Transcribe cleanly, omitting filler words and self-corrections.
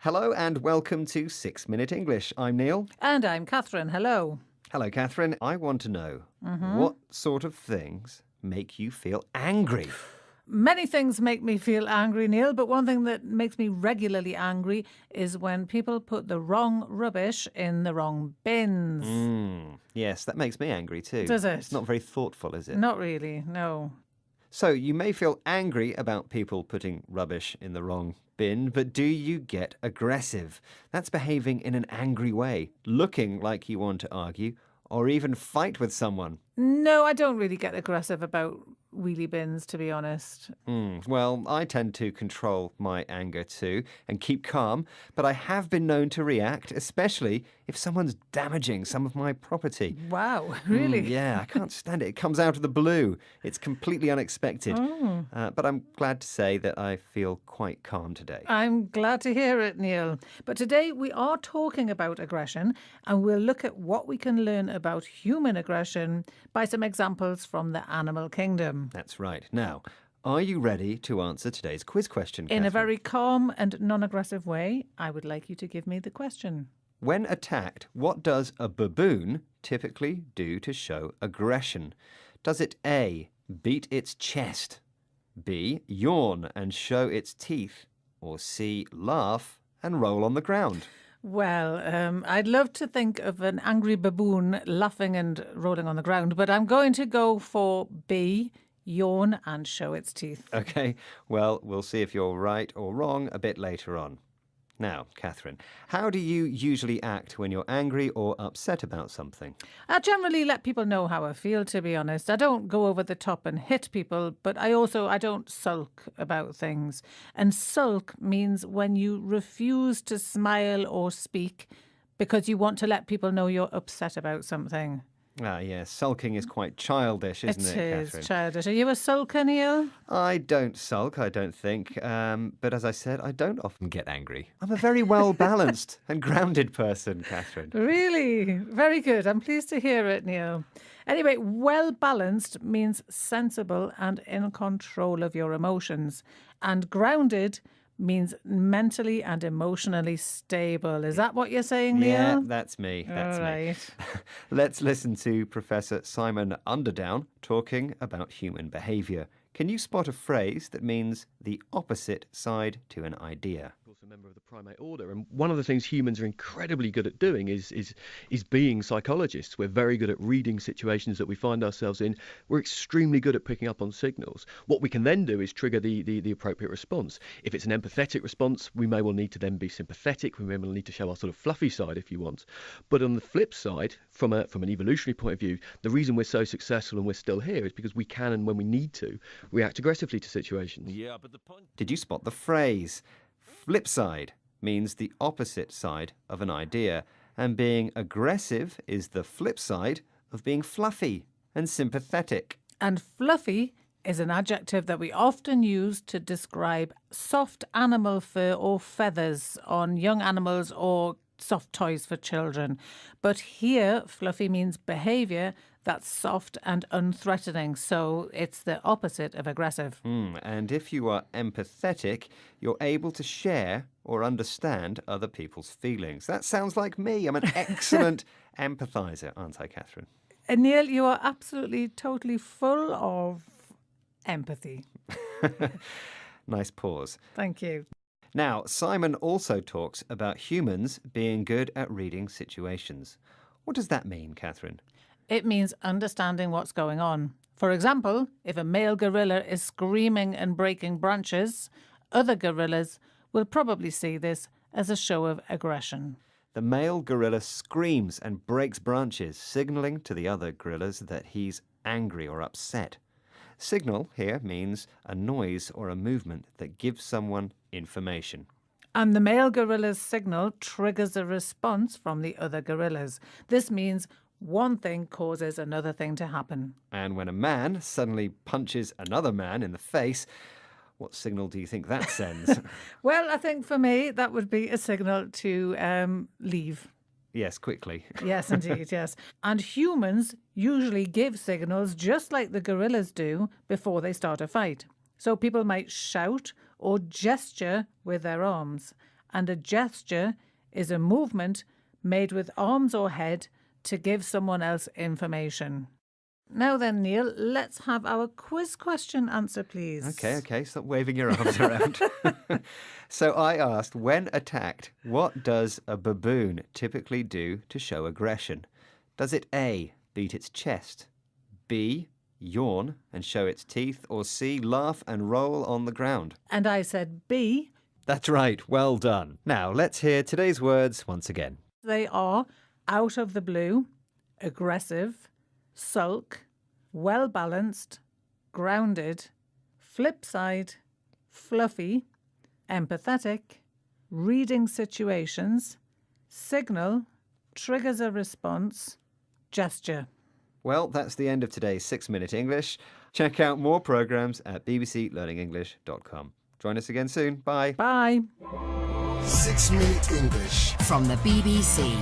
Hello and welcome to 6 Minute English. I'm Neil. And I'm Catherine. Hello. Hello, Catherine. I want to know what sort of things make you feel angry? Many things make me feel angry, Neil, but one thing that makes me regularly angry is when people put the wrong rubbish in the wrong bins. Yes, that makes me angry too. Does it? It's not very thoughtful, is it? Not really, no. So you may feel angry about people putting rubbish in the wrong bin, but do you get aggressive? That's behaving in an angry way, looking like you want to argue or even fight with someone. No, I don't really get aggressive about wheelie bins, to be honest. Well, I tend to control my anger too and keep calm, but I have been known to react, especially if someone's damaging some of my property. Wow, really? Yeah, I can't stand it. It comes out of the blue. It's completely unexpected. But I'm glad to say that I feel quite calm today. I'm glad to hear it, Neil. But today we are talking about aggression, and we'll look at what we can learn about human aggression by some examples from the animal kingdom. That's right. Now, are you ready to answer today's quiz question, In Catherine? a very calm and non-aggressive way, I would like you to give me the question. When attacked, what does a baboon typically do to show aggression? Does it A, beat its chest, B, yawn and show its teeth, or C, laugh and roll on the ground? Well, I'd love to think of an angry baboon laughing and rolling on the ground, but I'm going to go for B, yawn and show its teeth. Okay, well, we'll see if you're right or wrong a bit later on. Now, Catherine, how do you usually act when you're angry or upset about something? I generally let people know how I feel, to be honest. I don't go over the top and hit people, but I don't sulk about things. And sulk means when you refuse to smile or speak because you want to let people know you're upset about something. Ah, yes, sulking is quite childish, isn't it, It Catherine? is childish. Are you a sulker, Neil? I don't sulk, I don't think. But as I said, I don't often get angry. I'm a very well-balanced and grounded person, Catherine. Really? Very good. I'm pleased to hear it, Neil. Anyway, well-balanced means sensible and in control of your emotions. And grounded means mentally and emotionally stable. Is that what you're saying, Neil? Yeah, that's me. That's All me. right. Let's listen to Professor Simon Underdown talking about human behaviour. Can you spot a phrase that means the opposite side to an idea? Of course, a member of the primate order, and one of the things humans are incredibly good at doing is being psychologists. We're very good at reading situations that we find ourselves in. We're extremely good at picking up on signals. What we can then do is trigger the appropriate response. If it's an empathetic response, we may well need to then be sympathetic. We may well need to show our sort of fluffy side, if you want. But on the flip side, from an evolutionary point of view, the reason we're so successful and we're still here is because we can, and when we need to, react aggressively to situations. Yeah, but the point... Did you spot the phrase? Flip side means the opposite side of an idea, and being aggressive is the flip side of being fluffy and sympathetic. And fluffy is an adjective that we often use to describe soft animal fur or feathers on young animals or soft toys for children. But here, fluffy means behaviour that's soft and unthreatening, so it's the opposite of aggressive. And if you are empathetic, you're able to share or understand other people's feelings. That sounds like me. I'm an excellent empathizer, aren't I, Catherine? And Neil, you are absolutely, totally full of empathy. Nice pause. Thank you. Now, Simon also talks about humans being good at reading situations. What does that mean, Catherine? It means understanding what's going on. For example, if a male gorilla is screaming and breaking branches, other gorillas will probably see this as a show of aggression. The male gorilla screams and breaks branches, signalling to the other gorillas that he's angry or upset. Signal here means a noise or a movement that gives someone information. And the male gorilla's signal triggers a response from the other gorillas. This means one thing causes another thing to happen. And when a man suddenly punches another man in the face, what signal do you think that sends? Well, I think for me, that would be a signal to leave. Yes, quickly. Yes, indeed, yes. And humans usually give signals just like the gorillas do before they start a fight. So people might shout or gesture with their arms. and a gesture is a movement made with arms or head to give someone else information. Now then, Neil, let's have our quiz question answer, please. Okay, stop waving your arms around. So I asked, when attacked, what does a baboon typically do to show aggression? Does it A, beat its chest, B, yawn and show its teeth, or C, laugh and roll on the ground? And I said B. That's right, well done. Now let's hear today's words once again. They are out of the blue, aggressive, sulk, well-balanced, grounded, flip side, fluffy, empathetic, reading situations, signal, triggers a response, gesture. Well, that's the end of today's 6-Minute English. Check out more programs at bbclearningenglish.com. Join us again soon. Bye. Bye. 6 Minute English from the BBC.